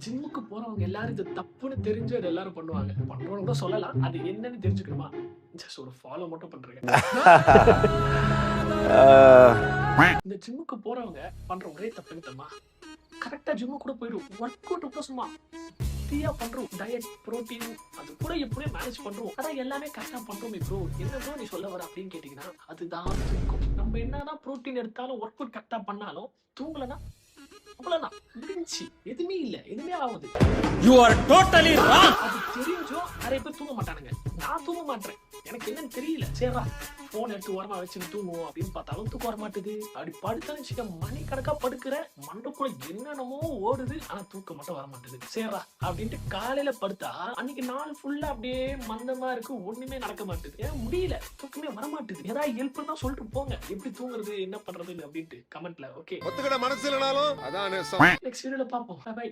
ஜிம்முக்கு போறவங்க எல்லாரும் இது தப்புன்னு தெரிஞ்சு அது எல்லாரும் பண்ணுவாங்க. பண்றவங்க கூட சொல்லலாம். அது என்னன்னு தெரிஞ்சுக்கணுமா? ஜஸ்ட் ஒரு ஃபாலோ மட்டும் பண்றேங்க. இந்த ஜிம்முக்கு போறவங்க பண்ற ஒரே தப்பு என்ன தெரியுமா? கரெக்ட்டா ஜிம்முக்கு கூட போயிரும். ஒர்க் அவுட் கூட சும்மா ஃப்ரீயா பண்றோம். டயட், புரோட்டீன் அது கூட எப்படியோ மேனேஜ் பண்றோம். ஆனா எல்லாமே கரெக்ட்டா பண்றோமே ப்ரோ. என்ன ப்ரோ நீ சொல்ல வர அப்படின்னு கேட்டீங்கன்னா, அதுதான் தூக்கம். நம்ம என்னதான் புரோட்டீன் எடுத்தாலும், ஒர்க் அவுட் கரெக்ட்டா பண்ணாலும், தூங்கலன்னா அவ்வளவுதான். முடிஞ்சுச்சு. எதுவுமே இல்ல. எதுவுமே ஆகாது. You are totally wrong. அது தெரிஞ்சும் நிறைய பேர் தூங்க மாட்டானுங்க. நான் தூங்க மாட்டேன். எனக்கு என்னன்னு தெரியல. சரிடா போன் எடுத்து ஓரமா வச்சுட்டு தூங்குவோம் அப்படின்னு பார்த்தாலும் தூக்கம் வர மாட்டுது. அப்படி படுத்தாலும் வச்சுக்க மணிக்கணக்கா படுக்கிறேன். மண்டைக்குள்ள என்னென்னமோ ஓடுது. ஆனா தூக்கம் மட்டும் வர மாட்டுது. சரிடா அப்படின்ட்டு காலையில படுத்தா அன்னைக்கு நாள் ஃபுல்லா அப்படியே மந்தமா இருக்கு. ஒண்ணுமே நடக்க மாட்டுது. ஏன் முடியல. தூக்கமே வர மாட்டுது. ஏதாவது ஹெல்ப் தான் சொல்லிட்டு போங்க. எப்படி தூங்குறது என்ன பண்றது அப்படின்ட்டு கமெண்ட்ல. ஓகே ஒத்துக்கிட மனசு இல்லனாலும் அதான் நெக்ஸ்ட் வீடியோல பார்ப்போம். பை.